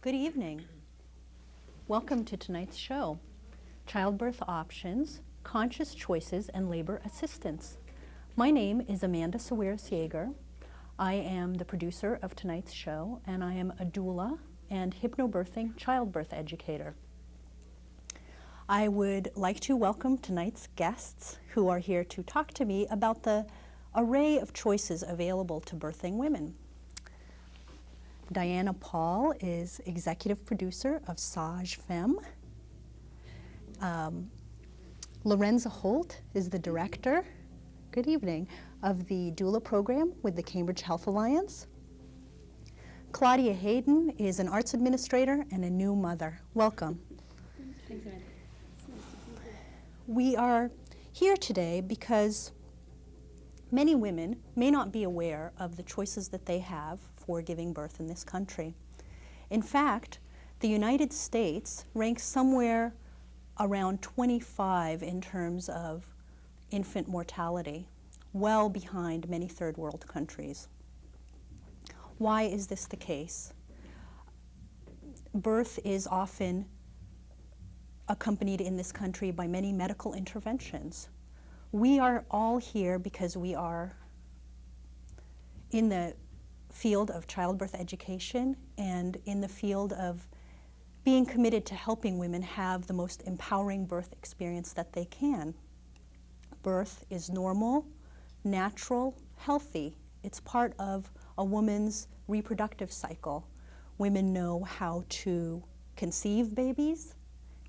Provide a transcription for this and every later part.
Good evening. Welcome to tonight's show, Childbirth Options, Conscious Choices, and Labor Assistance. My name is Amanda Sawiris-Yeager. I am the producer of tonight's show, and I am a doula and hypnobirthing childbirth educator. I would like to welcome tonight's guests who are here to talk to me about the array of choices available to birthing women. Diana Paul is executive producer of Sage Femme. Lorenza Holt is the director, good evening, of the doula program with the Cambridge Health Alliance. Claudia Hayden is an arts administrator and a new mother. Welcome. Thanks, Amanda. We are here today because many women may not be aware of the choices that they have for giving birth in this country. In fact, the United States ranks somewhere around 25 in terms of infant mortality, well behind many third world countries. Why is this the case? Birth is often accompanied in this country by many medical interventions. We are all here because we are in the field of childbirth education and in the field of being committed to helping women have the most empowering birth experience that they can. Birth is normal, natural, healthy. It's part of a woman's reproductive cycle. Women know how to conceive babies,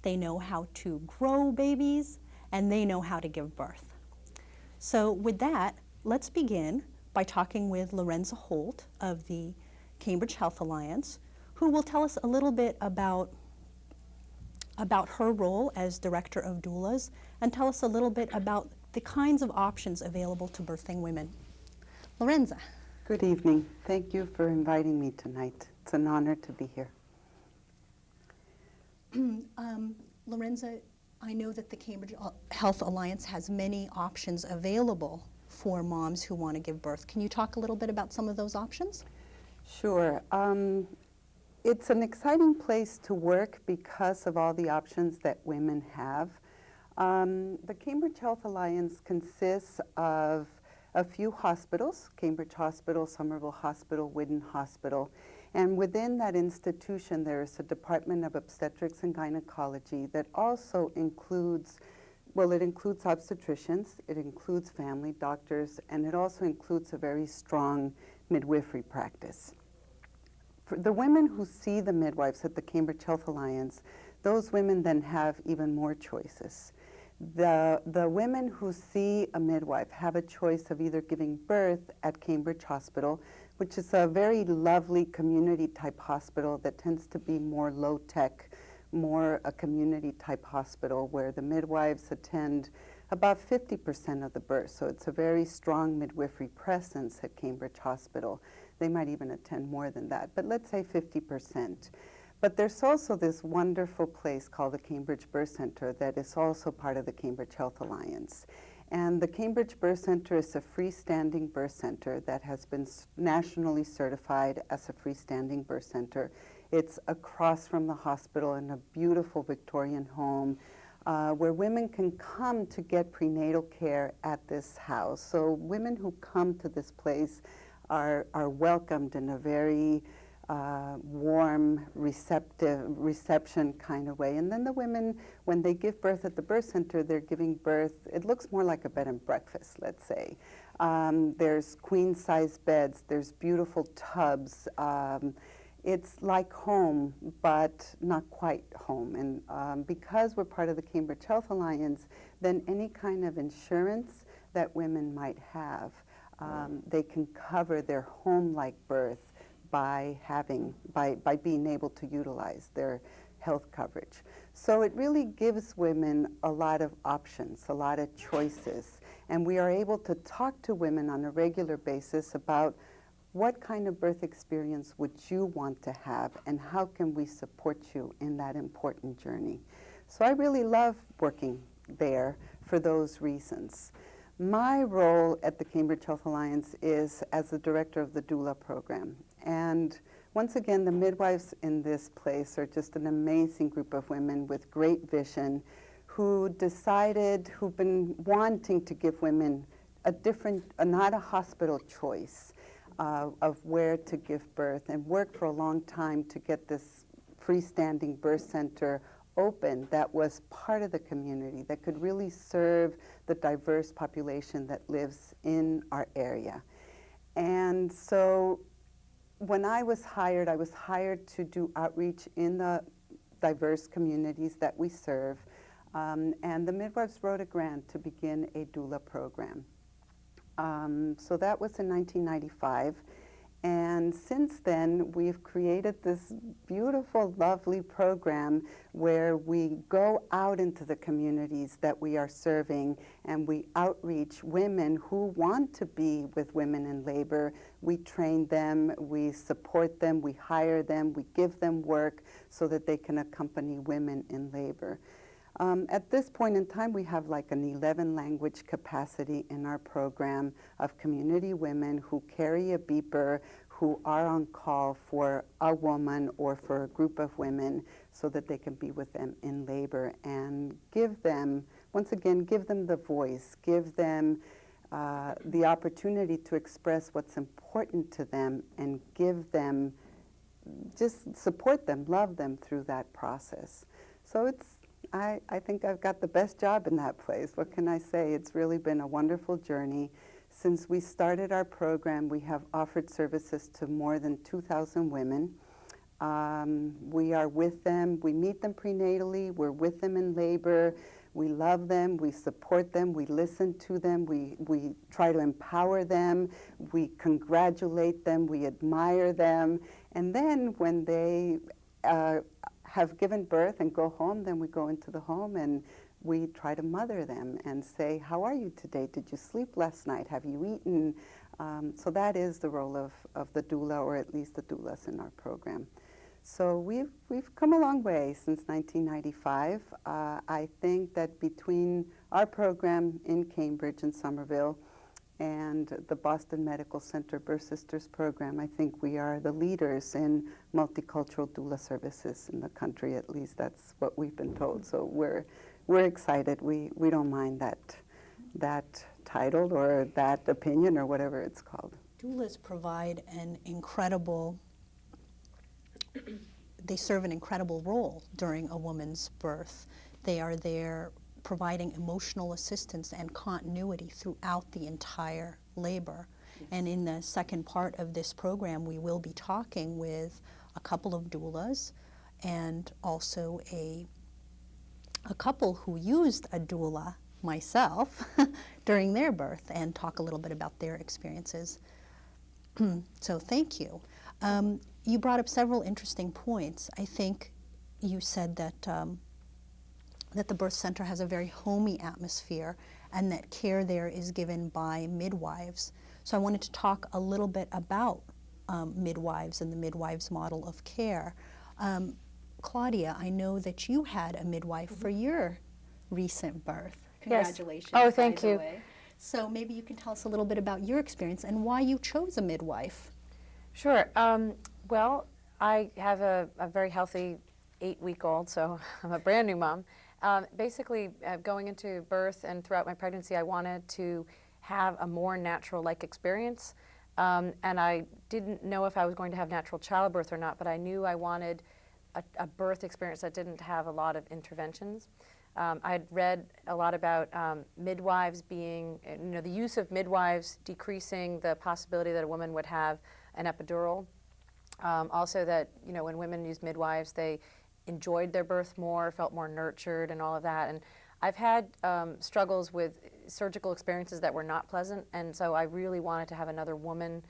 they know how to grow babies, and they know how to give birth. So with that, let's begin by talking with Lorenza Holt of the Cambridge Health Alliance, who will tell us a little bit about her role as director of doulas and tell us a little bit about the kinds of options available to birthing women. Lorenza. Good evening. Thank you for inviting me tonight. It's an honor to be here. Lorenza, I know that the Cambridge Health Alliance has many options available for moms who want to give birth. Can you talk a little bit about some of those options? Sure. It's an exciting place to work because of all the options that women have. The Cambridge Health Alliance consists of a few hospitals, Cambridge Hospital, Somerville Hospital, Whidden Hospital, and within that institution there is a Department of Obstetrics and Gynecology that also includes, well, it includes obstetricians, it includes family doctors, and it also includes a very strong midwifery practice. For the women who see the midwives at the Cambridge Health Alliance, those women then have even more choices. The women who see a midwife have a choice of either giving birth at Cambridge Hospital, which is a very lovely community-type hospital that tends to be more low-tech, more a community-type hospital where the midwives attend about 50% of the births. So it's a very strong midwifery presence at Cambridge Hospital. They might even attend more than that, but let's say 50%. But there's also this wonderful place called the Cambridge Birth Center that is also part of the Cambridge Health Alliance. And the Cambridge Birth Center is a freestanding birth center that has been nationally certified as a freestanding birth center. It's across from the hospital in a beautiful Victorian home where women can come to get prenatal care at this house. So women who come to this place are welcomed in a very warm, reception kind of way. And then the women, when they give birth at the birth center, they're giving birth, it looks more like a bed and breakfast, let's say. There's queen-size beds, there's beautiful tubs. It's like home, but not quite home. And because we're part of the Cambridge Health Alliance, then any kind of insurance that women might have, they can cover their home-like birth by being able to utilize their health coverage. So it really gives women a lot of options, a lot of choices, and we are able to talk to women on a regular basis about what kind of birth experience would you want to have and how can we support you in that important journey. So I really love working there for those reasons. My role at the Cambridge Health Alliance is as the director of the doula program. And once again, the midwives in this place are just an amazing group of women with great vision who've been wanting to give women a different, not a hospital choice of where to give birth, and worked for a long time to get this freestanding birth center open that was part of the community, that could really serve the diverse population that lives in our area. And so when I was hired to do outreach in the diverse communities that we serve, and the midwives wrote a grant to begin a doula program. So that was in 1995. And since then, we've created this beautiful, lovely program where we go out into the communities that we are serving, and we outreach women who want to be with women in labor. We train them, we support them, we hire them, we give them work so that they can accompany women in labor. At this point in time, we have like an 11-language capacity in our program of community women who carry a beeper, who are on call for a woman or for a group of women so that they can be with them in labor, and give them, once again, give them the voice, give them the opportunity to express what's important to them, and give them, just support them, love them through that process. So I think I've got the best job in that place. What can I say? It's really been a wonderful journey. Since we started our program, we have offered services to more than 2,000 women. We are with them. We meet them prenatally. We're with them in labor. We love them. We support them. We listen to them. We try to empower them. We congratulate them. We admire them. And then when they have given birth and go home, then we go into the home and we try to mother them and say, how are you today? Did you sleep last night? Have you eaten? So that is the role of the doula, or at least the doulas in our program. So we've come a long way since 1995. I think that between our program in Cambridge and Somerville and the Boston Medical Center Birth Sisters program, I think we are the leaders in multicultural doula services in the country. At least that's what we've been told. So we're excited. We don't mind that title or that opinion or whatever it's called. Doulas provide they serve an incredible role during a woman's birth. They are there providing emotional assistance and continuity throughout the entire labor. Yes. And in the second part of this program, we will be talking with a couple of doulas and also a couple who used a doula, myself, during their birth, and talk a little bit about their experiences. So thank you. You brought up several interesting points. I think you said that that the birth center has a very homey atmosphere and that care there is given by midwives. So I wanted to talk a little bit about midwives and the midwives model of care. Claudia, I know that you had a midwife for your recent birth. Congratulations. Yes. Oh, thank you. So maybe you can tell us a little bit about your experience and why you chose a midwife. Sure. Well, I have a very healthy 8-week-old, so I'm a brand new mom. Basically, going into birth and throughout my pregnancy, I wanted to have a more natural-like experience. And I didn't know if I was going to have natural childbirth or not, but I knew I wanted a birth experience that didn't have a lot of interventions. I had read a lot about midwives being, the use of midwives decreasing the possibility that a woman would have an epidural. Also that, when women use midwives, they enjoyed their birth more, felt more nurtured and all of that. And I've had struggles with surgical experiences that were not pleasant, and so I really wanted to have another woman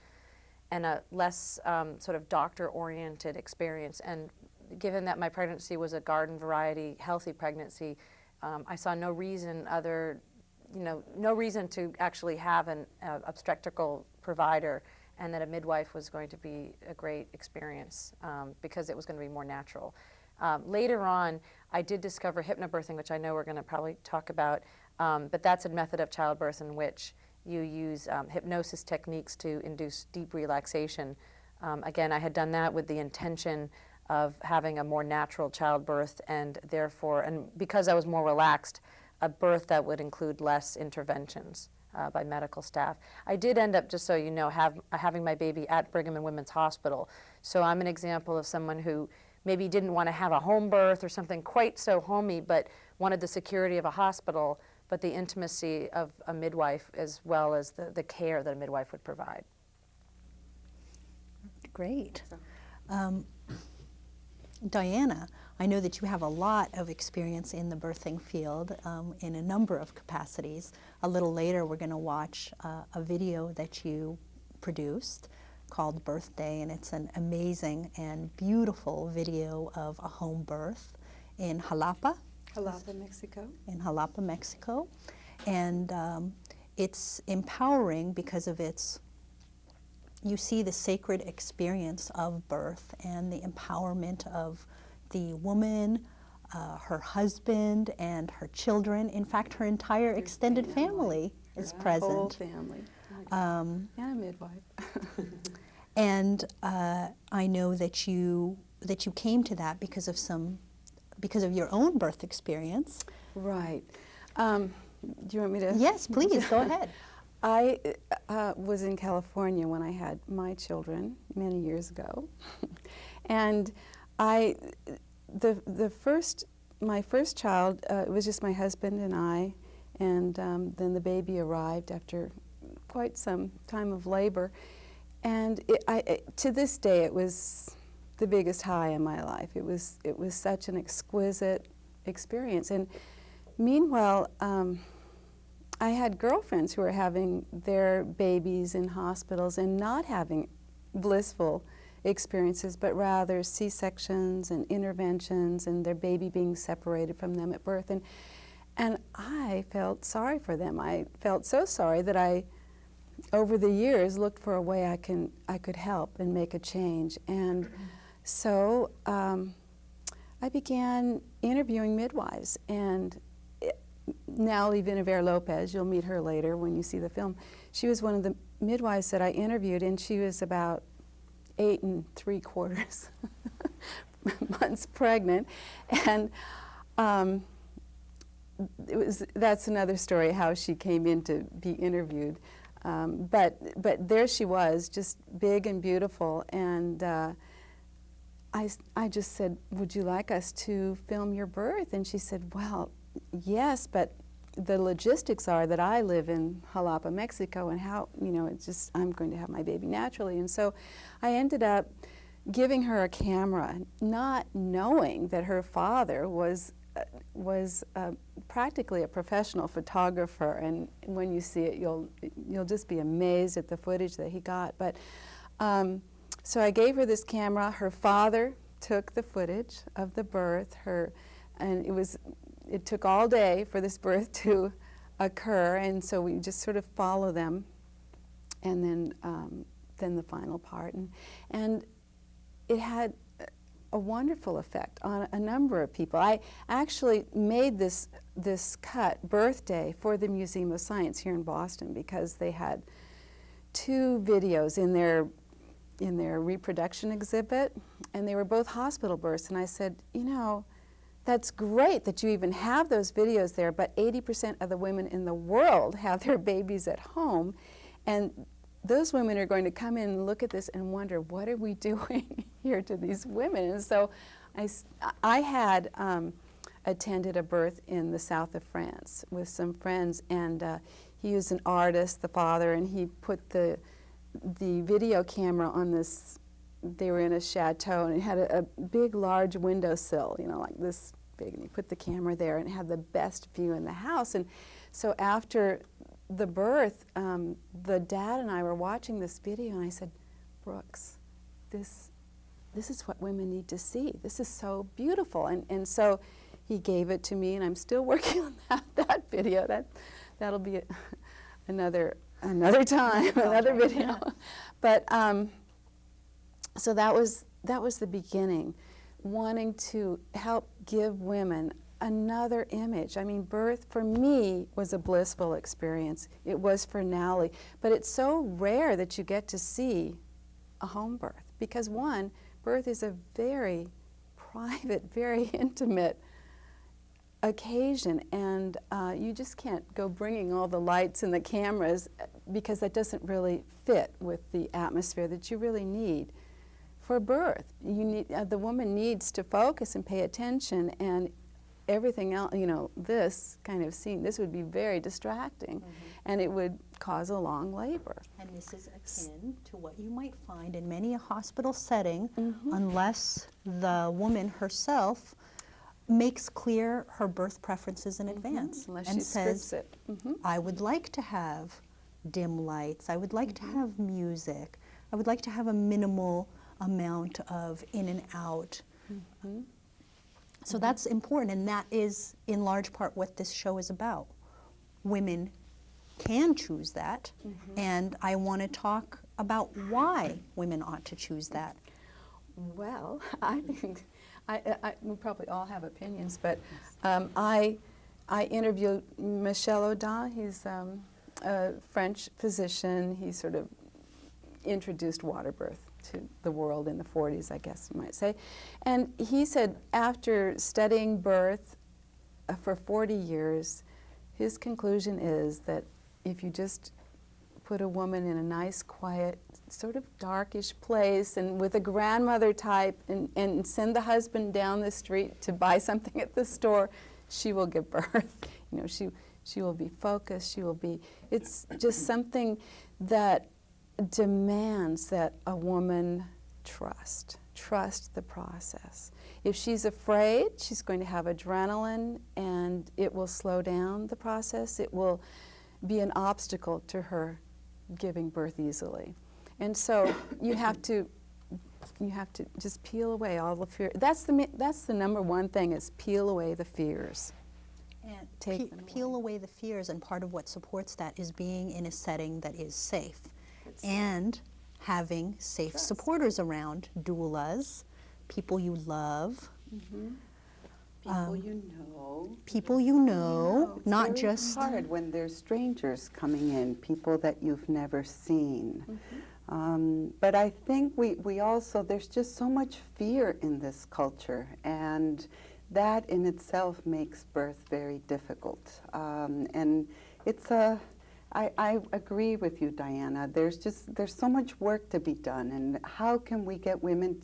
and a less sort of doctor-oriented experience. And given that my pregnancy was a garden variety, healthy pregnancy, I saw no reason no reason to actually have an obstetrical provider, and that a midwife was going to be a great experience because it was going to be more natural. Later on, I did discover hypnobirthing, which I know we're going to probably talk about, but that's a method of childbirth in which you use hypnosis techniques to induce deep relaxation Again, I had done that with the intention of having a more natural childbirth, and therefore, and because I was more relaxed, a birth that would include less interventions by medical staff. I did end up, just so you know, having my baby at Brigham and Women's Hospital. So I'm an example of someone who maybe didn't want to have a home birth or something quite so homey, but wanted the security of a hospital, but the intimacy of a midwife as well as the care that a midwife would provide. Great. Diana, I know that you have a lot of experience in the birthing field in a number of capacities. A little later, we're going to watch a video that you produced called Birthday, and it's an amazing and beautiful video of a home birth in Jalapa. Jalapa, Mexico. In Jalapa, Mexico. And it's empowering because of its, you see the sacred experience of birth and the empowerment of the woman, her husband, and her children. In fact, her entire extended family is present. Whole family. And a midwife. And I know that you came to that because of your own birth experience. Right. Do you want me to? Yes, please, go ahead. I was in California when I had my children many years ago, and my first child, it was just my husband and I, and then the baby arrived after quite some time of labor, and to this day it was the biggest high in my life. It was such an exquisite experience, and meanwhile. I had girlfriends who were having their babies in hospitals and not having blissful experiences, but rather C-sections and interventions and their baby being separated from them at birth. And I felt sorry for them. I felt so sorry that I, over the years, looked for a way I could help and make a change. And so I began interviewing midwives, and now Levina Lopez, you'll meet her later when you see the film. She was one of the midwives that I interviewed, and she was about 8 3/4 months pregnant, and that's another story how she came in to be interviewed. But there she was, just big and beautiful, and I just said, "Would you like us to film your birth?" And she said, "Well, yes, but the logistics are that I live in Jalapa, Mexico, and how, it's just, I'm going to have my baby naturally." And so I ended up giving her a camera, not knowing that her father was practically a professional photographer, and when you see it, you'll just be amazed at the footage that he got. But so I gave her this camera. Her father took the footage of the birth. And it took all day for this birth to occur, and so we just sort of follow them, and then the final part, and it had a wonderful effect on a number of people. I actually made this cut, Birthday, for the Museum of Science here in Boston, because they had 2 videos in their reproduction exhibit, and they were both hospital births, and I said, that's great that you even have those videos there, but 80% of the women in the world have their babies at home, and those women are going to come in and look at this and wonder, what are we doing here to these women? And so I had attended a birth in the south of France with some friends, and he was an artist, the father, and he put the video camera on this. They were in a chateau, and it had a big, large windowsill, like this big, and he put the camera there, and it had the best view in the house. And so after the birth, the dad and I were watching this video, and I said, "Brooks, this is what women need to see. This is so beautiful." And so he gave it to me, and I'm still working on that video. That'll be another time, another video. But so that was the beginning, wanting to help give women another image. I mean, birth for me was a blissful experience. It was for Nally, but it's so rare that you get to see a home birth. Because one, birth is a very private, very intimate occasion, and you just can't go bringing all the lights and the cameras because that doesn't really fit with the atmosphere that you really need for birth. You need, the woman needs to focus and pay attention, and everything else, you know, this kind of scene, this would be very distracting, and it would cause a long labor. And this is akin to what you might find in many a hospital setting, unless the woman herself makes clear her birth preferences in advance Unless and she says, scripts it. I would like to have dim lights, I would like to have music, I would like to have a minimal amount of in and out. So that's important, and that is in large part what this show is about. Women can choose that, and I want to talk about why women ought to choose that. Well, I think we probably all have opinions, but I interviewed Michel Audin. He's a French physician. He sort of introduced water birth to the world in the 40s, I guess you might say. And he said after studying birth for 40 years, his conclusion is that if you just put a woman in a nice, quiet, sort of darkish place and with a grandmother type and send the husband down the street to buy something at the store, she will give birth. You know, she will be focused, she will be, it's just something that demands that a woman trust the process. If she's afraid, she's going to have adrenaline and it will slow down the process. It will be an obstacle to her giving birth easily. And so you have to just peel away all the fear. That's the number one thing, is peel away the fears. And Take them peel away the fears, and part of what supports that is being in a setting that is safe and having safe supporters around, doulas, people you love, People you know. people you know, It's not very just hard when there's strangers coming in, people that you've never seen. But I think we also, there's just so much fear in this culture, and that in itself makes birth very difficult. And it's I agree with you, Diana. There's so much work to be done, and how can we get women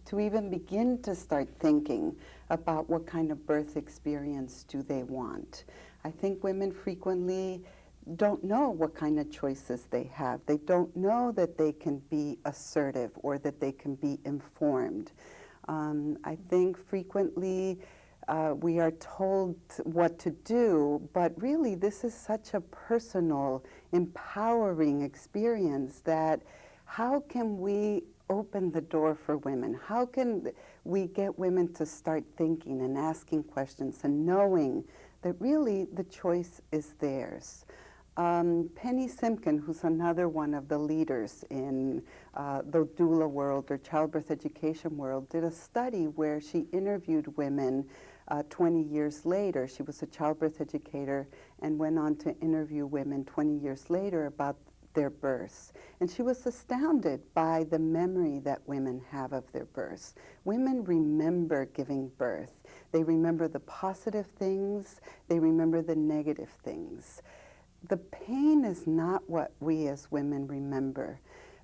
to even begin to start thinking about what kind of birth experience do they want? I think women frequently don't know what kind of choices they have. They don't know that they can be assertive or that they can be informed. I think frequently we are told what to do, but really this is such a personal, empowering experience that how can we open the door for women? How can we get women to start thinking and asking questions and knowing that really the choice is theirs? Penny Simkin, who's another one of the leaders in the doula world or childbirth education world, did a study where she interviewed women 20 years later. She was a childbirth educator and went on to interview women 20 years later about their births. And she was astounded by the memory that women have of their births. Women remember giving birth. They remember the positive things. They remember the negative things. The pain is not what we as women remember,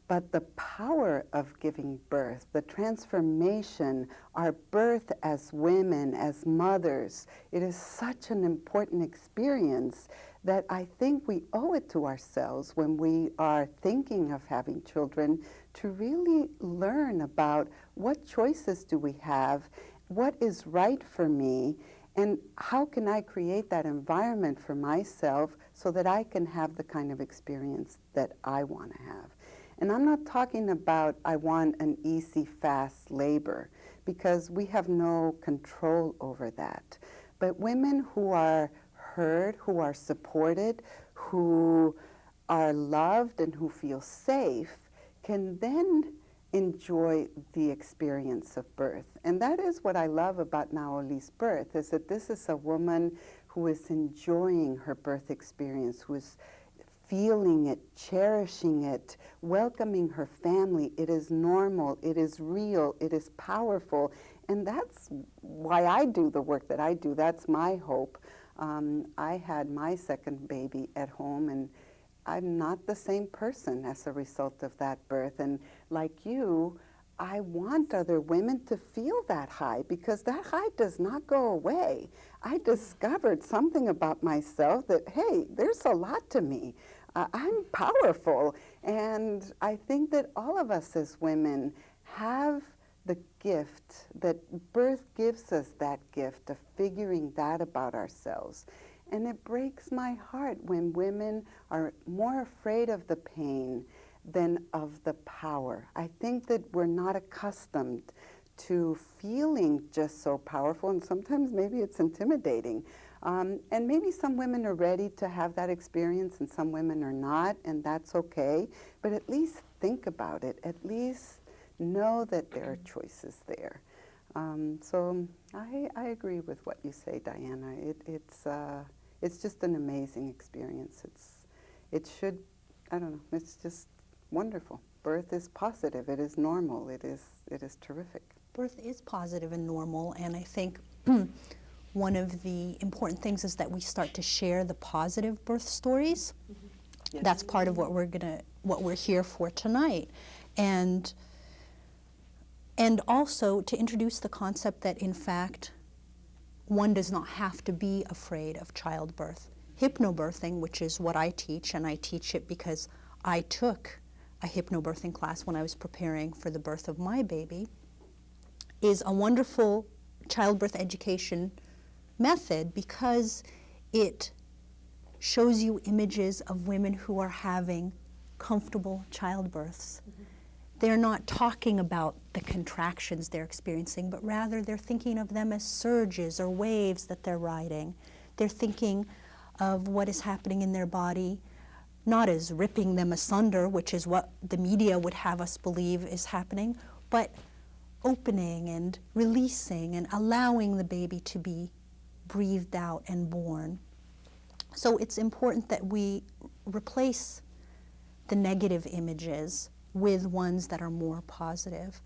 but the power of giving birth, the transformation, our birth as women, as mothers, it is such an important experience that I think we owe it to ourselves when we are thinking of having children to really learn about what choices do we have, what is right for me, and how can I create that environment for myself so that I can have the kind of experience that I want to have. And I'm not talking about I want an easy, fast labor, because we have no control over that. But women who are heard, who are supported, who are loved and who feel safe can then enjoy the experience of birth. And that is what I love about Naoli's birth, is that this is a woman who is enjoying her birth experience, who is feeling it, cherishing it, welcoming her family. It is normal, it is real, it is powerful. And that's why I do the work that I do. That's my hope. I had my second baby at home, and I'm not the same person as a result of that birth. And like you, I want other women to feel that high, because that high does not go away. I discovered something about myself that, hey, there's a lot to me. I'm powerful. And I think that all of us as women have the gift, that birth gives us that gift of figuring that about ourselves. And it breaks my heart when women are more afraid of the pain than of the power. I think that we're not accustomed to feeling just so powerful, and sometimes maybe it's intimidating. And maybe some women are ready to have that experience and some women are not, and that's okay. But at least think about it. At least know that there are choices there. So I agree with what you say, Diana. It's just an amazing experience. It should, I don't know, it's just wonderful. Birth is positive. It is normal. It is terrific. Birth is positive and normal, and I think one of the important things is that we start to share the positive birth stories. Yes. That's part of what we're here for tonight, and also to introduce the concept that in fact one does not have to be afraid of childbirth. Hypnobirthing, which is what I teach, and I teach it because I took a hypnobirthing class when I was preparing for the birth of my baby, is a wonderful childbirth education method because it shows you images of women who are having comfortable childbirths. They're not talking about the contractions they're experiencing, but rather they're thinking of them as surges or waves that they're riding. They're thinking of what is happening in their body, not as ripping them asunder, which is what the media would have us believe is happening, but opening and releasing and allowing the baby to be breathed out and born. So it's important that we replace the negative images with ones that are more positive.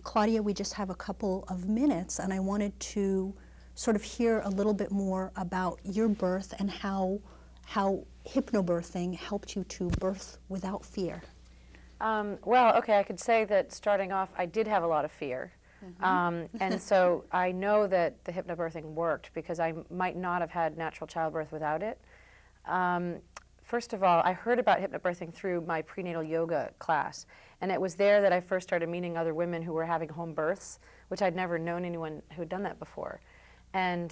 Claudia, we just have a couple of minutes, and I wanted to sort of hear a little bit more about your birth and how hypnobirthing helped you to birth without fear. Well, okay, I could say that starting off, I did have a lot of fear. And so I know that the hypnobirthing worked because I might not have had natural childbirth without it. First of all, I heard about hypnobirthing through my prenatal yoga class, and it was there that I first started meeting other women who were having home births, which I'd never known anyone who had done that before. And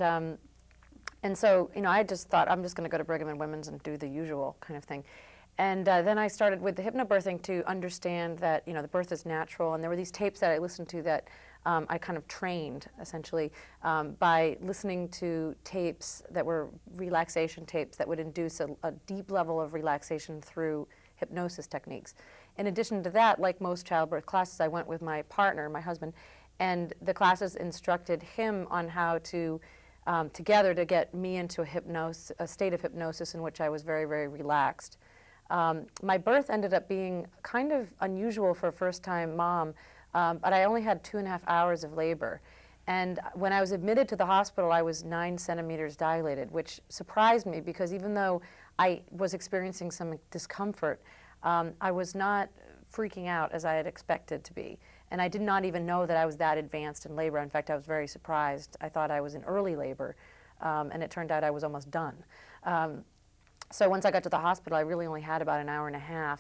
so, you know, I just thought, I'm just going to go to Brigham and Women's and do the usual kind of thing. And then I started with the hypnobirthing to understand that, you know, the birth is natural, and there were these tapes that I listened to that I kind of trained, essentially, by listening to tapes that were relaxation tapes that would induce a deep level of relaxation through hypnosis techniques. In addition to that, like most childbirth classes, I went with my partner, my husband, and the classes instructed him on how to, together, to get me into a state of hypnosis in which I was very, very relaxed. My birth ended up being kind of unusual for a first-time mom, but I only had 2.5 hours of labor. And when I was admitted to the hospital, I was 9 centimeters dilated, which surprised me because even though I was experiencing some discomfort, I was not freaking out as I had expected to be. And I did not even know that I was that advanced in labor. In fact, I was very surprised. I thought I was in early labor, and it turned out I was almost done. So once I got to the hospital, I really only had about 1.5 hours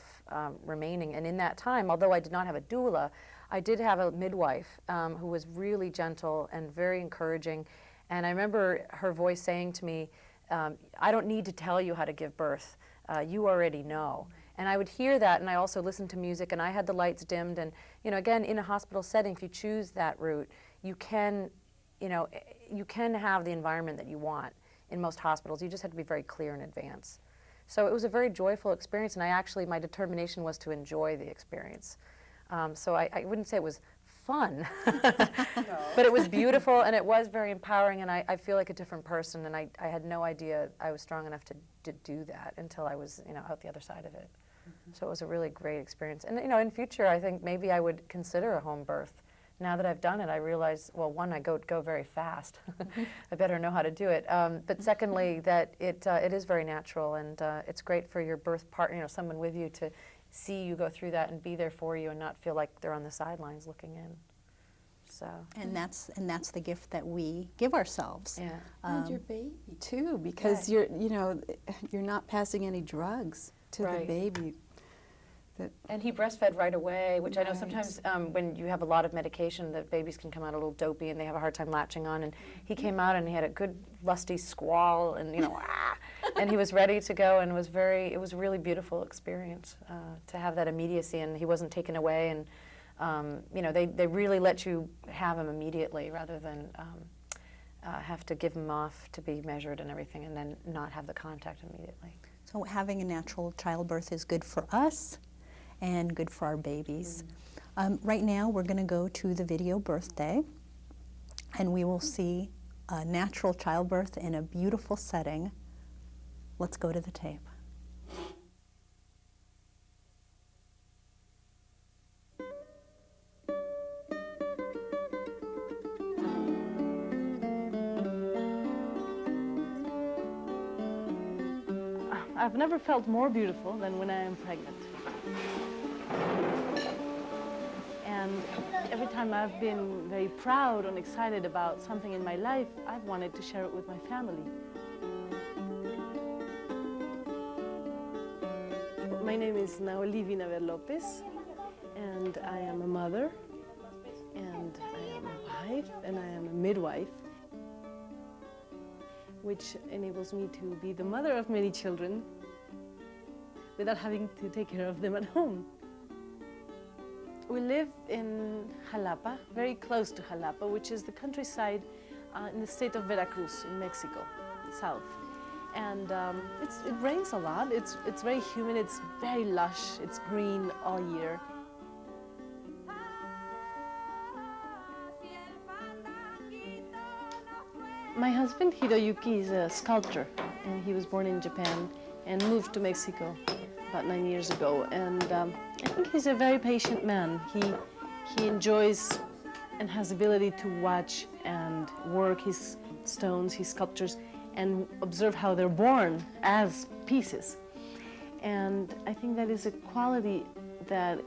remaining. And in that time, although I did not have a doula, I did have a midwife who was really gentle and very encouraging. And I remember her voice saying to me, I don't need to tell you how to give birth. You already know. And I would hear that, and I also listened to music, and I had the lights dimmed. And, you know, again, in a hospital setting, if you choose that route, you can, you know, you can have the environment that you want in most hospitals. You just have to be very clear in advance. So it was a very joyful experience, and my determination was to enjoy the experience. So I wouldn't say it was fun, but it was beautiful, and it was very empowering, and I feel like a different person, and I had no idea I was strong enough to to do that until I was, out the other side of it. So it was a really great experience. And, in future, I think maybe I would consider a home birth. Now that I've done it, I realize, well, one, I go very fast. I better know how to do it. But secondly, that it is very natural, and it's great for your birth partner, someone with you, to see you go through that and be there for you and not feel like they're on the sidelines looking in. So. And that's the gift that we give ourselves. Yeah. And your baby too, because you're not passing any drugs to the baby. And he breastfed right away, which I know Right. sometimes when you have a lot of medication, the babies can come out a little dopey and they have a hard time latching on. And he came out and he had a good lusty squall, and and he was ready to go, and it was a really beautiful experience to have that immediacy, and he wasn't taken away, and they really let you have him immediately rather than have to give him off to be measured and everything, and then not have the contact immediately. So having a natural childbirth is good for us and good for our babies. Right now we're going to go to the video birthday, and we will see a natural childbirth in a beautiful setting. Let's go to the tape. I've never felt more beautiful than when I am pregnant. And every time I've been very proud and excited about something in my life, I've wanted to share it with my family. My name is Naoli Vinaver Lopez, and I am a mother, and I am a wife, and I am a midwife, which enables me to be the mother of many children without having to take care of them at home. We live in Jalapa, very close to Jalapa, which is the countryside in the state of Veracruz in Mexico, south. And it rains a lot, it's very humid, it's very lush, it's green all year. My husband Hiroyuki is a sculptor, and he was born in Japan and moved to Mexico about 9 years ago. And I think he's a very patient man. He enjoys and has the ability to watch and work his stones, his sculptures, and observe how they're born as pieces. And I think that is a quality that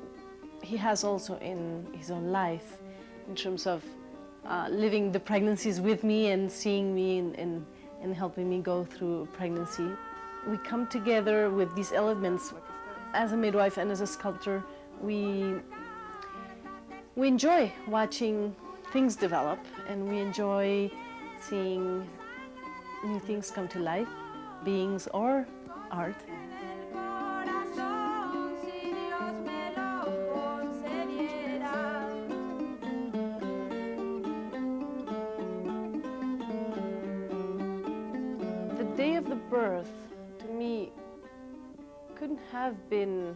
he has also in his own life, in terms of living the pregnancies with me and seeing me and helping me go through pregnancy. We come together with these elements. As a midwife and as a sculptor, we enjoy watching things develop, and we enjoy seeing new things come to life, beings or art. The day of the birth, to me, couldn't have been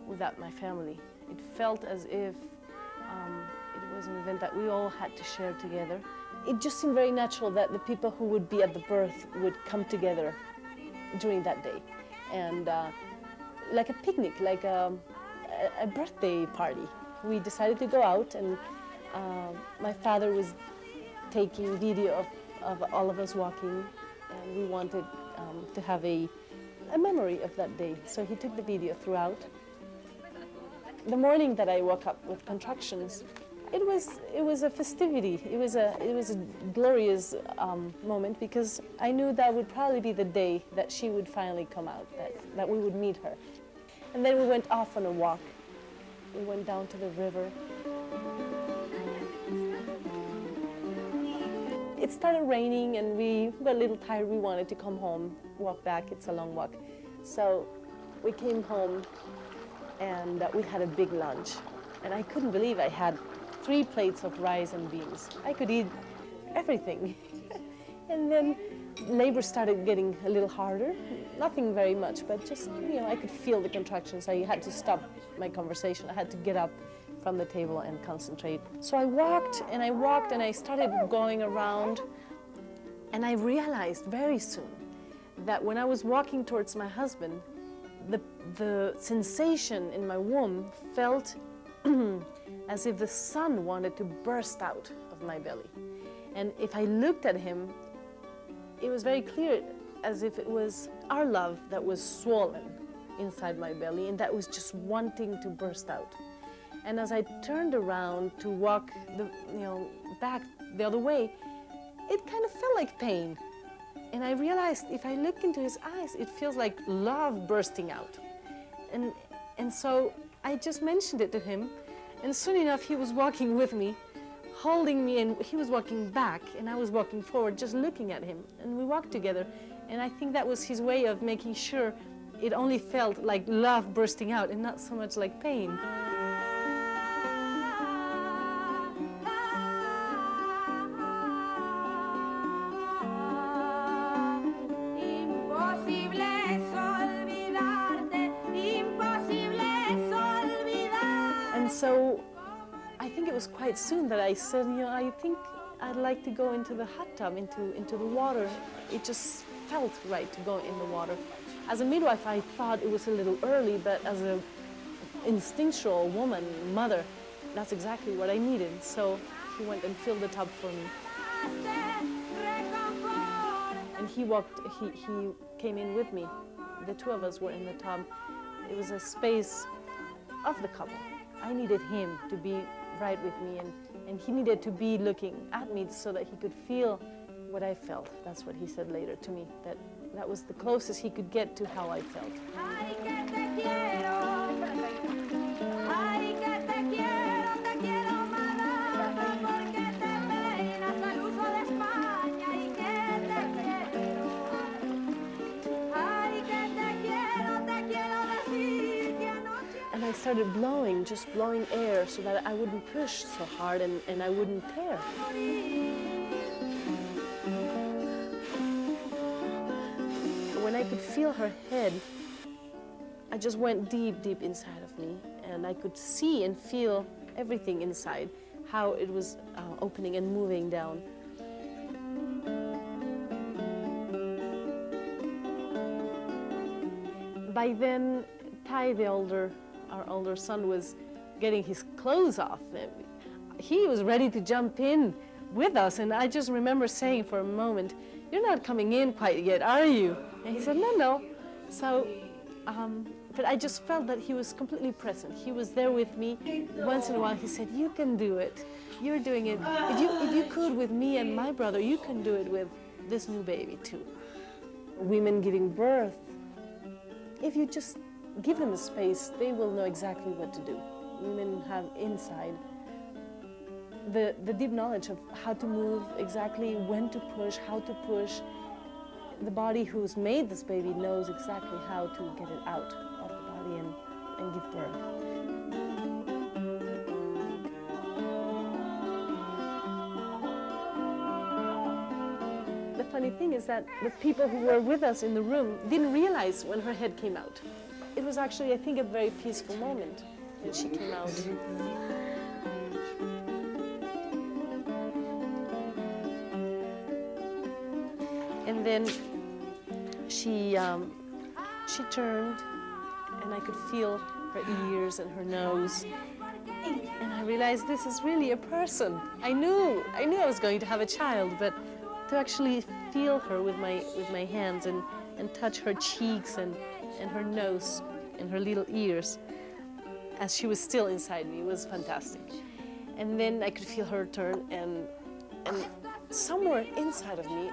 without my family. It felt as if it was an event that we all had to share together. It just seemed very natural that the people who would be at the birth would come together during that day. And like a picnic, like a birthday party. We decided to go out, and my father was taking video of all of us walking, and we wanted to have a memory of that day. So he took the video throughout. The morning that I woke up with contractions, it was a festivity. It was a glorious moment, because I knew that would probably be the day that she would finally come out, that we would meet her. And then we went off on a walk. We went down to the river. It started raining, and we were a little tired. We wanted to come home, walk back. It's a long walk. So we came home, and we had a big lunch. And I couldn't believe I had 3 plates of rice and beans. I could eat everything. And then labor started getting a little harder. Nothing very much, but just, I could feel the contractions. I had to stop my conversation. I had to get up from the table and concentrate. So I walked, and I started going around, and I realized very soon that when I was walking towards my husband, the sensation in my womb felt as if the sun wanted to burst out of my belly. And if I looked at him, it was very clear as if it was our love that was swollen inside my belly and that was just wanting to burst out. And as I turned around to walk back the other way, it kind of felt like pain. And I realized if I look into his eyes, it feels like love bursting out. And so I just mentioned it to him, and soon enough he was walking with me, holding me, and he was walking back, and I was walking forward, just looking at him. And we walked together, and I think that was his way of making sure it only felt like love bursting out and not so much like pain. And so I think it was quite soon that I said, I think I'd like to go into the hot tub, into the water. It just felt right to go in the water. As a midwife, I thought it was a little early, but as an instinctual woman, mother, that's exactly what I needed. So he went and filled the tub for me. And he came in with me. The two of us were in the tub. It was a space of the couple. I needed him to be right with me, and he needed to be looking at me so that he could feel what I felt. That's what he said later to me, that was the closest he could get to how I felt. And I started blowing, just blowing air so that I wouldn't push so hard and I wouldn't tear. When I could feel her head, I just went deep, deep inside of me, and I could see and feel everything inside, how it was opening and moving down. By then, Ty, our older son, was getting his clothes off. He was ready to jump in with us, and I just remember saying for a moment, "You're not coming in quite yet, are you?" And he said, "No." So, but I just felt that he was completely present. He was there with me. Once in a while he said, "You can do it. You're doing it. If you could with me and my brother, you can do it with this new baby too." Women giving birth, if you just give them a space, they will know exactly what to do. Women have inside the deep knowledge of how to move, exactly when to push, how to push. The body who's made this baby knows exactly how to get it out of the body and give birth. The funny thing is that the people who were with us in the room didn't realize when her head came out. It was actually, I think, a very peaceful moment when she came out. And then she turned, and I could feel her ears and her nose. And I realized this is really a person. I knew I was going to have a child, but to actually feel her with my hands and touch her cheeks and her nose and her little ears as she was still inside me was fantastic. And then I could feel her turn, and somewhere inside of me,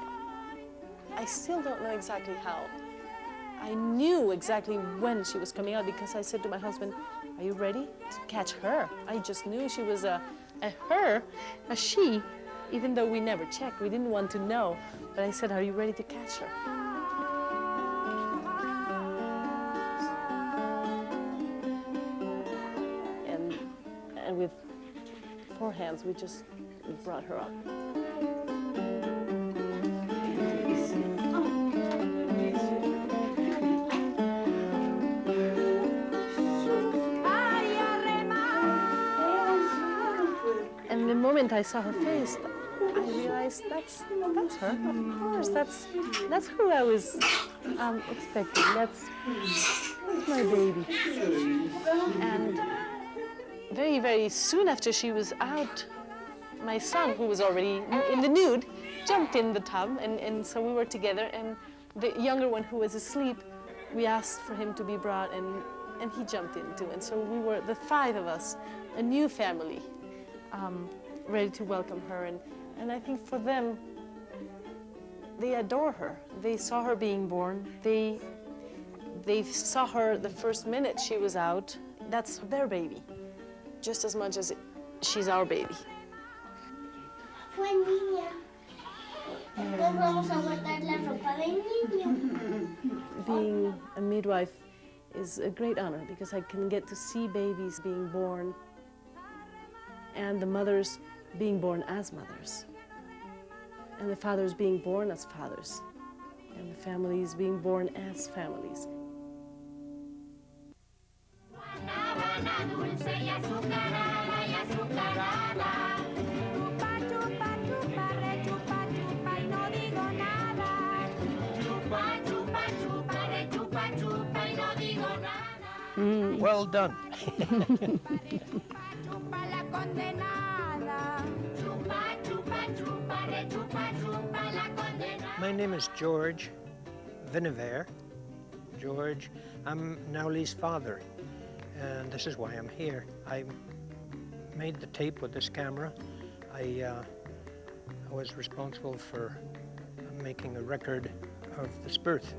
I still don't know exactly how. I knew exactly when she was coming out because I said to my husband, "Are you ready to catch her?" I just knew she was a she, even though we never checked. We didn't want to know. But I said, "Are you ready to catch her?" And with 4 hands, we just brought her up. And the moment I saw her face, I realized that's her. Of course, that's who I was expecting. That's my baby. And very, very soon after she was out, my son, who was already in the nude, jumped in the tub, and so we were together. And the younger one, who was asleep, we asked for him to be brought, and he jumped in too. And so we were, the 5 of us, a new family, ready to welcome her. And I think for them, they adore her. They saw her being born. They saw her the first minute she was out. That's their baby, just as much as she's our baby. Fue niña. Nos vamos a guardar la ropa del niño. Being a midwife is a great honor because I can get to see babies being born and the mothers being born as mothers and the fathers being born as fathers and the families being born as families. Well done. My name is George Vinever. George, I'm Nowly's father, and this is why I'm here. I made the tape with this camera. I was responsible for making a record of this birth.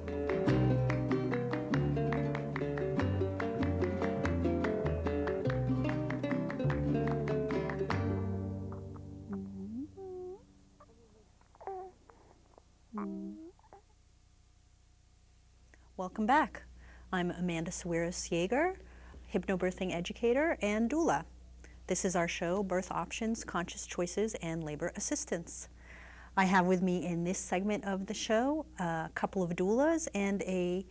Welcome back. I'm Amanda Sawiris-Yeager, hypnobirthing educator and doula. This is our show, Birth Options, Conscious Choices, and Labor Assistance. I have with me in this segment of the show a couple of doulas and a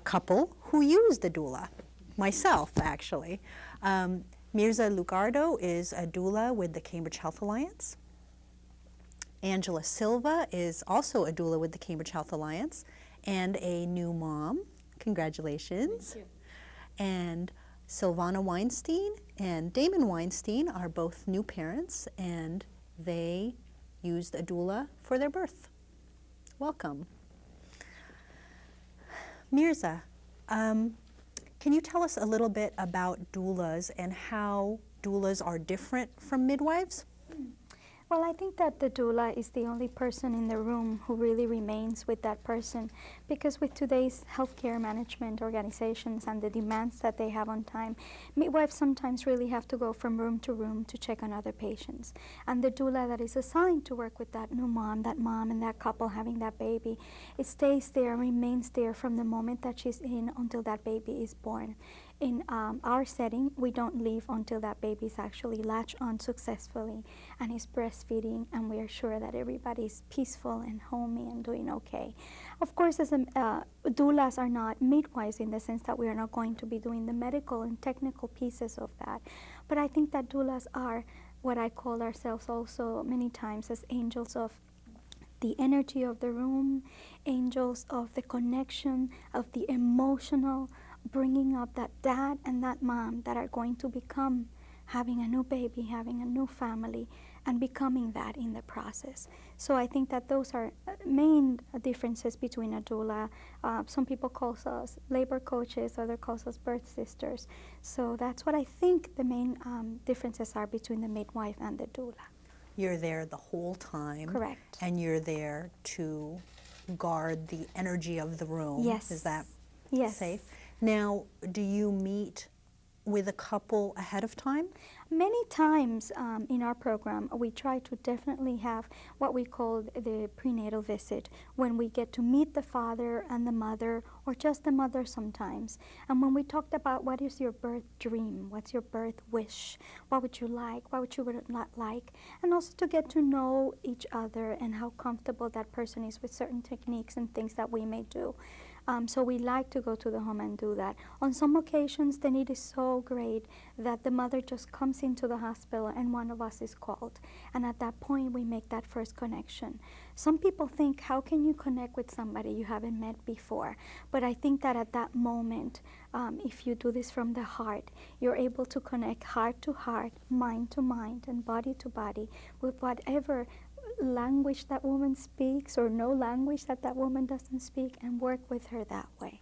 couple who used a doula, myself actually. Mirza Lugardo is a doula with the Cambridge Health Alliance. Angela Silva is also a doula with the Cambridge Health Alliance and a new mom. Congratulations. Thank you. And Silvana Weinstein and Damon Weinstein are both new parents, and they used a doula for their birth. Welcome. Mirza, can you tell us a little bit about doulas and how doulas are different from midwives? Well, I think that the doula is the only person in the room who really remains with that person, because with today's healthcare management organizations and the demands that they have on time, midwives sometimes really have to go from room to check on other patients. And the doula that is assigned to work with that new mom and that couple having that baby, it stays there, remains there from the moment that she's in until that baby is born. In our setting, we don't leave until that baby is actually latched on successfully and is breastfeeding, and we are sure that everybody's peaceful and homey and doing okay. Of course, as doulas are not midwives in the sense that we are not going to be doing the medical and technical pieces of that. But I think that doulas are what I call ourselves also many times as angels of the energy of the room, angels of the connection, of the emotional, bringing up that dad and that mom that are going to become having a new baby, having a new family, and becoming that in the process. So I think that those are main differences between a doula. Some people call us labor coaches, others call us birth sisters. So that's what I think the main differences are between the midwife and the doula. You're there the whole time. Correct. And you're there to guard the energy of the room. Yes. Is that Yes. safe? Now, do you meet with a couple ahead of time? Many times in our program, we try to definitely have what we call the prenatal visit, when we get to meet the father and the mother, or just the mother sometimes. And when we talked about what is your birth dream, what's your birth wish, what would you like, what would you not like, and also to get to know each other and how comfortable that person is with certain techniques and things that we may do. So we like to go to the home and do that. On some occasions, the need is so great that the mother just comes into the hospital and one of us is called. And at that point, we make that first connection. Some people think, how can you connect with somebody you haven't met before? But I think that at that moment, if you do this from the heart, you're able to connect heart to heart, mind to mind, and body to body with whatever language that woman speaks or no language that that woman doesn't speak, and work with her that way.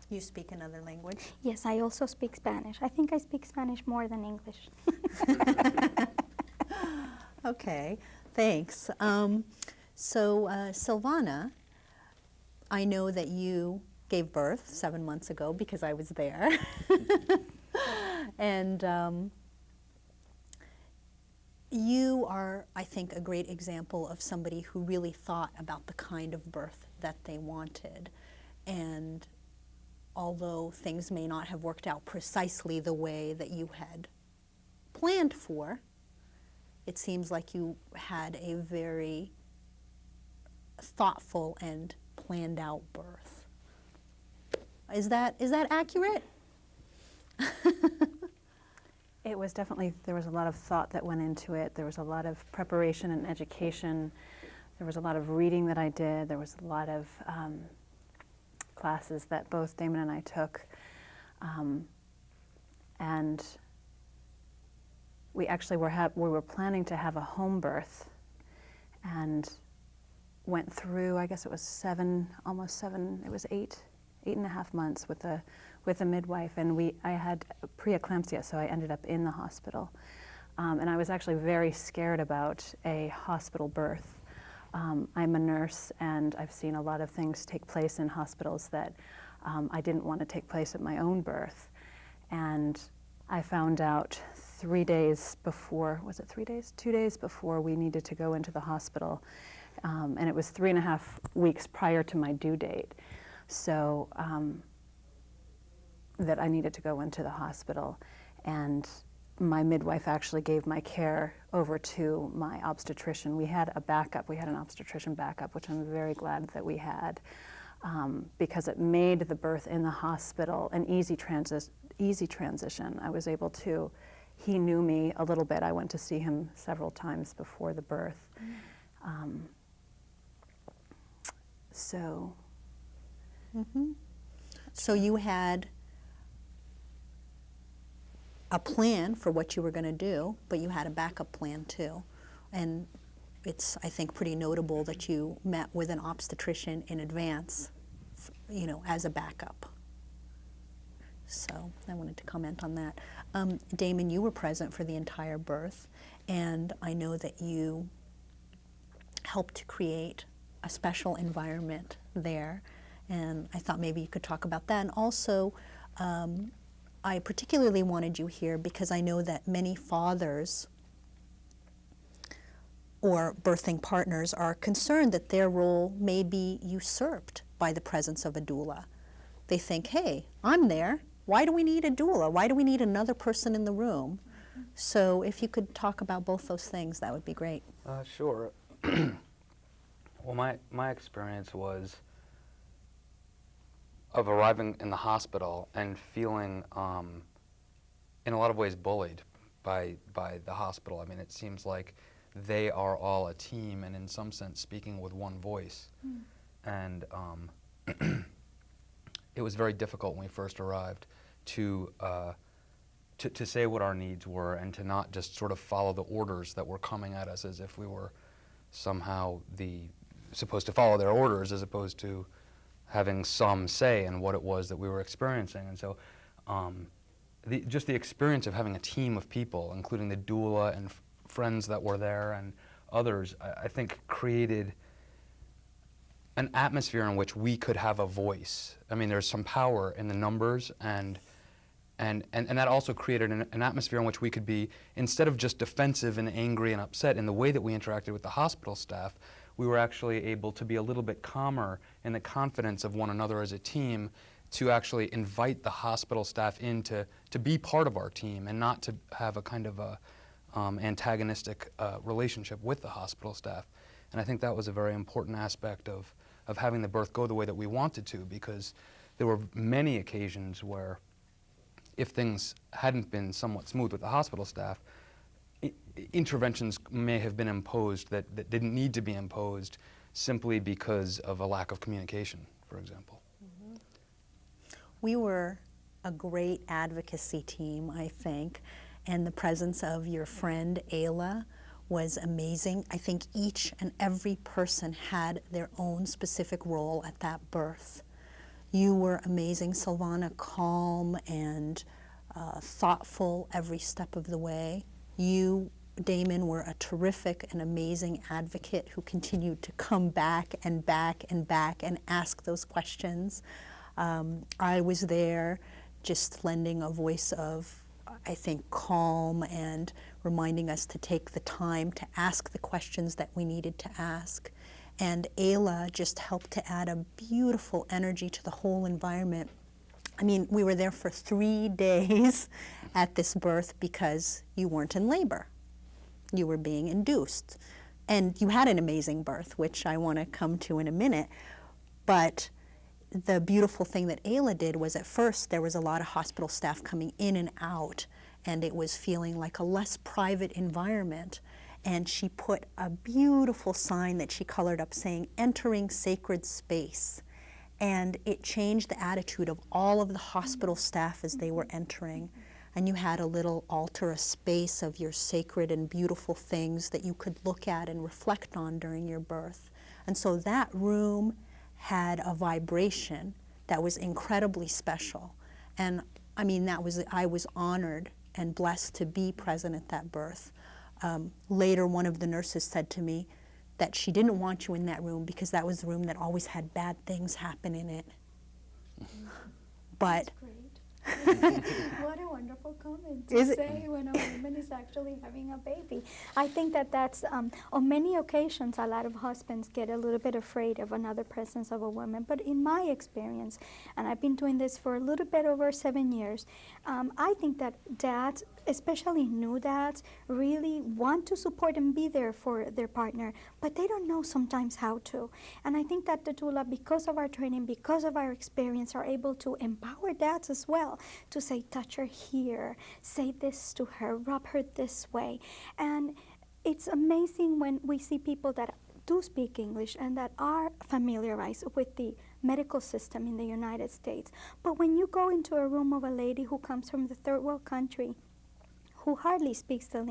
You speak another language? Yes, I also speak Spanish. I think I speak Spanish more than English. Okay, thanks. So Silvana, I know that you gave birth 7 months ago because I was there. And you are, I think, a great example of somebody who really thought about the kind of birth that they wanted. And although things may not have worked out precisely the way that you had planned for, it seems like you had a very thoughtful and planned out birth. Is that accurate? It was definitely, there was a lot of thought that went into it. There was a lot of preparation and education. There was a lot of reading that I did. There was a lot of classes that both Damon and I took. And we actually were planning to have a home birth, and went through, I guess it was almost 7, it was 8.5 months with a midwife, and I had preeclampsia, so I ended up in the hospital. And I was actually very scared about a hospital birth. I'm a nurse, and I've seen a lot of things take place in hospitals that I didn't want to take place at my own birth. And I found out 3 days before, was it 3 days? 2 days before we needed to go into the hospital. And it was 3.5 weeks prior to my due date. So that I needed to go into the hospital. And my midwife actually gave my care over to my obstetrician. We had a backup, we had an obstetrician backup, which I'm very glad that we had, because it made the birth in the hospital an easy transition. I was able to, he knew me a little bit. I went to see him several times before the birth. So. Mm-hmm. So you had a plan for what you were going to do, but you had a backup plan too. And it's, I think, pretty notable that you met with an obstetrician in advance, you know, as a backup. So I wanted to comment on that. Damon, you were present for the entire birth, and I know that you helped to create a special environment there, and I thought maybe you could talk about that. And also, I particularly wanted you here because I know that many fathers or birthing partners are concerned that their role may be usurped by the presence of a doula. They think, hey, I'm there. Why do we need a doula? Why do we need another person in the room? So if you could talk about both those things, that would be great. Sure. Well, my experience was of arriving in the hospital and feeling, in a lot of ways, bullied by the hospital. I mean, it seems like they are all a team and in some sense speaking with one voice. And it was very difficult when we first arrived to say what our needs were and to not just sort of follow the orders that were coming at us as if we were somehow supposed to follow their orders as opposed to having some say in what it was that we were experiencing. And so just the experience of having a team of people, including the doula and friends that were there and others, I think created an atmosphere in which we could have a voice. I mean, there's some power in the numbers, and that also created an atmosphere in which we could be, instead of just defensive and angry and upset in the way that we interacted with the hospital staff, we were actually able to be a little bit calmer in the confidence of one another as a team to actually invite the hospital staff in to be part of our team and not to have a kind of a antagonistic relationship with the hospital staff. And I think that was a very important aspect of of having the birth go the way that we wanted to, because there were many occasions where if things hadn't been somewhat smooth with the hospital staff, interventions may have been imposed that didn't need to be imposed simply because of a lack of communication, for example. We were a great advocacy team, I think, and the presence of your friend Ayla was amazing. I think each and every person had their own specific role at that birth. You were amazing, Silvana, calm and thoughtful every step of the way. You, Damon, were a terrific and amazing advocate who continued to come back and back and back and ask those questions. I was there just lending a voice of, I think, calm and reminding us to take the time to ask the questions that we needed to ask. And Ayla just helped to add a beautiful energy to the whole environment. I mean, we were there for 3 days at this birth because you weren't in labor. You were being induced. And you had an amazing birth, which I want to come to in a minute. But the beautiful thing that Ayla did was, at first there was a lot of hospital staff coming in and out, and it was feeling like a less private environment. And she put a beautiful sign that she colored up saying, "Entering sacred space." And it changed the attitude of all of the hospital staff as they were entering. And you had a little altar, a space of your sacred and beautiful things that you could look at and reflect on during your birth. And so that room had a vibration that was incredibly special. And I mean, I was honored and blessed to be present at that birth. Later, one of the nurses said to me that she didn't want you in that room because that was the room that always had bad things happen in it. But What a wonderful comment to say when a woman is actually having a baby. I think that that's, on many occasions, a lot of husbands get a little bit afraid of another presence of a woman. But in my experience, and I've been doing this for a little bit over 7 years, I think that dads, especially new dads, really want to support and be there for their partner, but they don't know sometimes how to. And I think that the doula, because of our training, because of our experience, are able to empower dads as well, to say, touch her here, say this to her, rub her this way. And it's amazing when we see people that do speak English and that are familiarized with the medical system in the United States. But when you go into a room of a lady who comes from the third world country, who hardly speaks the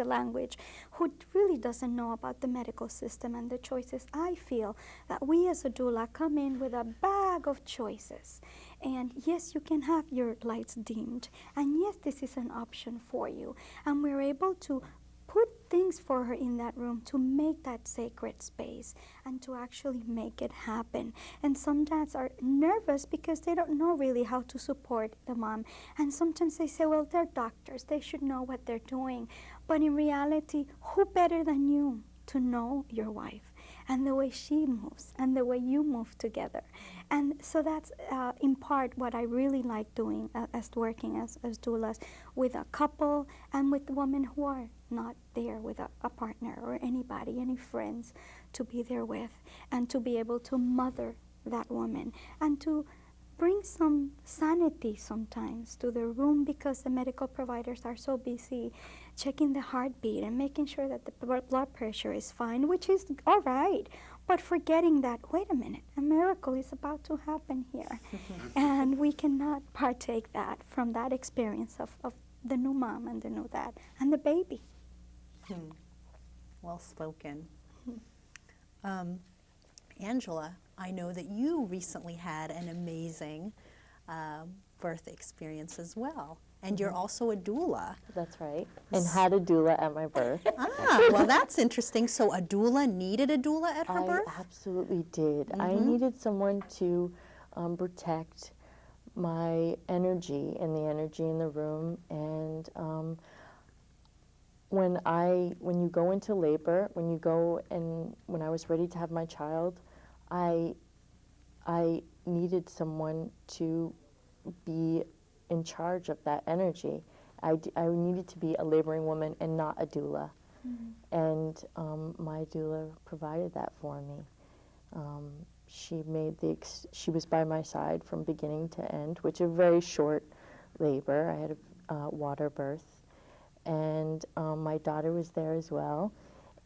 language, who really doesn't know about the medical system and the choices, I feel that we as a doula come in with a bag of choices. And yes, you can have your lights dimmed. And yes, this is an option for you. And we're able to put things for her in that room to make that sacred space and to actually make it happen. And some dads are nervous because they don't know really how to support the mom. And sometimes they say, well, they're doctors, they should know what they're doing. But in reality, who better than you to know your wife and the way she moves and the way you move together? And so that's in part what I really like doing as working as doulas with a couple and with women who are not there with a partner or anybody, any friends to be there with, and to be able to mother that woman and to bring some sanity sometimes to the room, because the medical providers are so busy checking the heartbeat and making sure that the blood pressure is fine, which is all right, but forgetting that, wait a minute, a miracle is about to happen here. And we cannot partake that from that experience of the new mom and the new dad and the baby. Well spoken. Angela, I know that you recently had an amazing birth experience as well. And you're also a doula. That's right. And had a doula at my birth. Well, that's interesting. So a doula needed a doula at her birth? I absolutely did. I needed someone to protect my energy and the energy in the room. And when you go into labor, when I was ready to have my child, I needed someone to be in charge of that energy. I needed to be a laboring woman and not a doula. And my doula provided that for me. she was by my side from beginning to end, which is a very short labor. I had a water birth, and my daughter was there as well,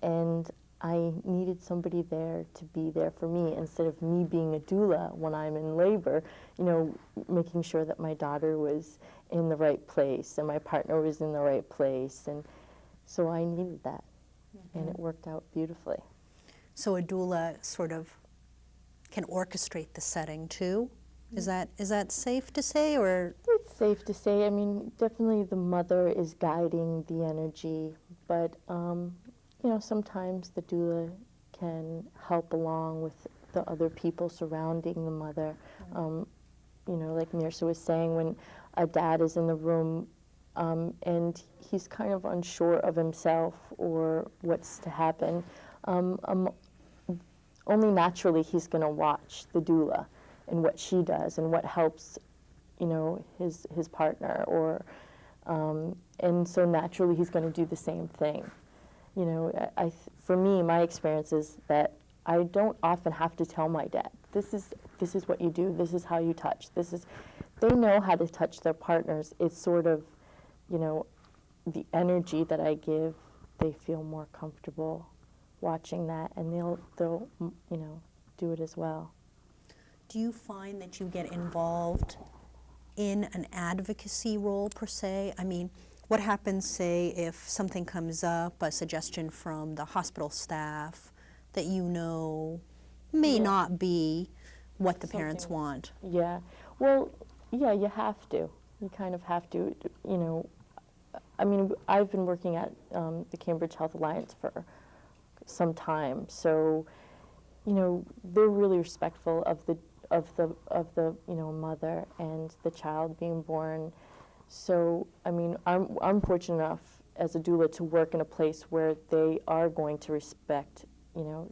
and I needed somebody there to be there for me instead of me being a doula when I'm in labor, you know, making sure that my daughter was in the right place and my partner was in the right place, and so I needed that, and it worked out beautifully. So a doula sort of can orchestrate the setting too? Is that safe to say, or? It's safe to say. I mean, definitely the mother is guiding the energy, but you know, sometimes the doula can help along with the other people surrounding the mother. You know, like Mirsa was saying, when a dad is in the room and he's kind of unsure of himself or what's to happen, only naturally he's going to watch the doula and what she does and what helps, you know, his partner, or and so naturally he's going to do the same thing. You know, for me, my experience is that I don't often have to tell my dad, this is what you do, this is how you touch, they know how to touch their partners. It's sort of, you know, the energy that I give, they feel more comfortable watching that, and they'll you know, do it as well. Do you find that you get involved in an advocacy role per se? I mean, what happens, say, if something comes up, a suggestion from the hospital staff that you know may not be what the parents want? Yeah. Well, yeah, you have to. You kind of have to, you know. I mean, I've been working at the Cambridge Health Alliance for some time, so, you know, they're really respectful of the you know, mother and the child being born. So, I mean, I'm fortunate enough as a doula to work in a place where they are going to respect, you know,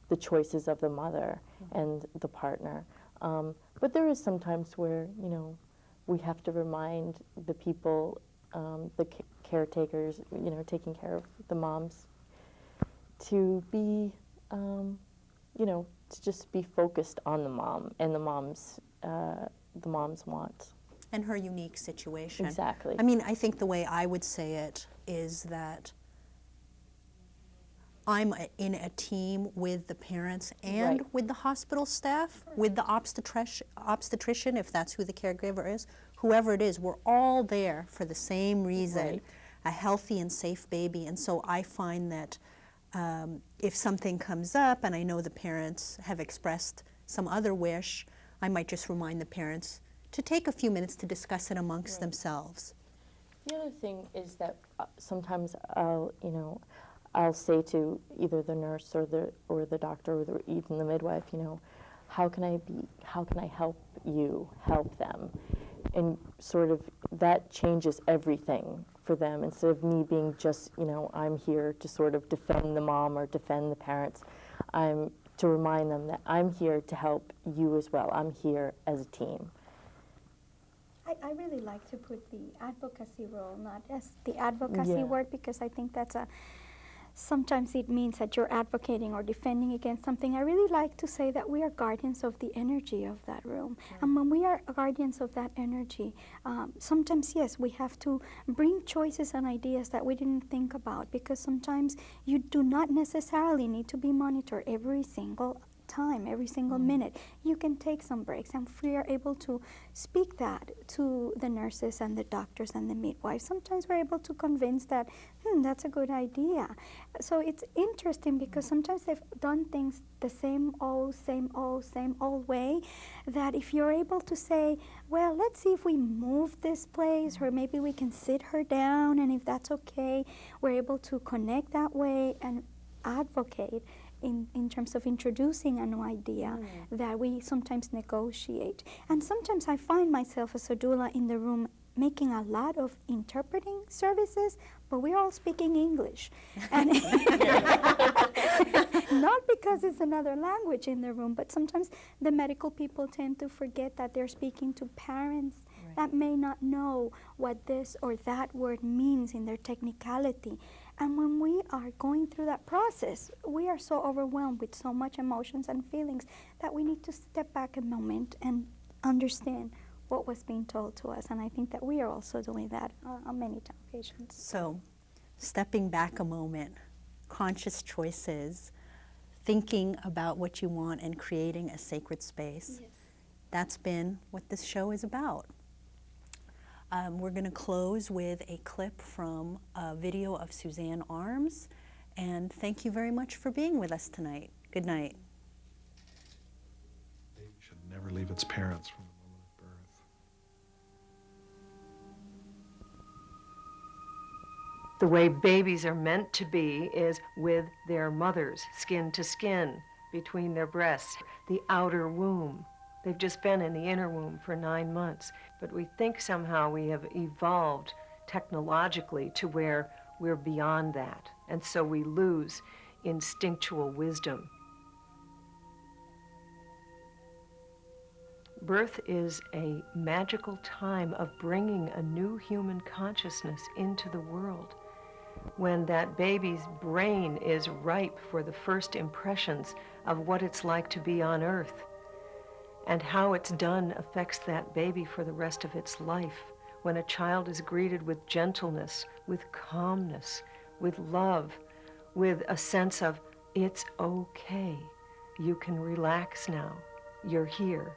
the choices of the mother and the partner. But there is sometimes where, you know, we have to remind the people, the caretakers, you know, taking care of the moms, to be, you know, to just be focused on the mom and the mom's wants. And her unique situation. Exactly. I mean, I think the way I would say it is that I'm in a team with the parents and with the hospital staff, with the obstetrician, if that's who the caregiver is, whoever it is, we're all there for the same reason, a healthy and safe baby. And so I find that if something comes up and I know the parents have expressed some other wish, I might just remind the parents to take a few minutes to discuss it amongst themselves. The other thing is that sometimes I'll say to either the nurse or the doctor or even the midwife, you know, how can I help you help them? And sort of that changes everything for them. Instead of me being just, you know, I'm here to sort of defend the mom or defend the parents, I'm to remind them that I'm here to help you as well. I'm here as a team. I really like to put the advocacy role, not as the advocacy word, because I think that's sometimes it means that you're advocating or defending against something. I really like to say that we are guardians of the energy of that room. And when we are guardians of that energy, sometimes, yes, we have to bring choices and ideas that we didn't think about, because sometimes you do not necessarily need to be monitored every single time, every single minute. You can take some breaks, and we are able to speak that to the nurses and the doctors and the midwives. Sometimes we're able to convince that, that's a good idea. So it's interesting because sometimes they've done things the same old way, that if you're able to say, well, let's see if we move this place, or maybe we can sit her down, and if that's okay, we're able to connect that way and advocate in terms of introducing a new idea that we sometimes negotiate. And sometimes I find myself as a doula in the room making a lot of interpreting services, but we're all speaking English. And not because it's another language in the room, but sometimes the medical people tend to forget that they're speaking to parents that may not know what this or that word means in their technicality. And when we are going through that process, we are so overwhelmed with so much emotions and feelings that we need to step back a moment and understand what was being told to us. And I think that we are also doing that on many occasions. So, stepping back a moment, conscious choices, thinking about what you want and creating a sacred space. Yes. That's been what this show is about. We're going to close with a clip from a video of Suzanne Arms, and thank you very much for being with us tonight. Good night. Baby should never leave its parents from the moment of birth. The way babies are meant to be is with their mothers, skin to skin, between their breasts, the outer womb. They've just been in the inner womb for 9 months, but we think somehow we have evolved technologically to where we're beyond that, and so we lose instinctual wisdom. Birth is a magical time of bringing a new human consciousness into the world. When that baby's brain is ripe for the first impressions of what it's like to be on Earth, and how it's done affects that baby for the rest of its life. When a child is greeted with gentleness, with calmness, with love, with a sense of, it's okay, you can relax now, you're here.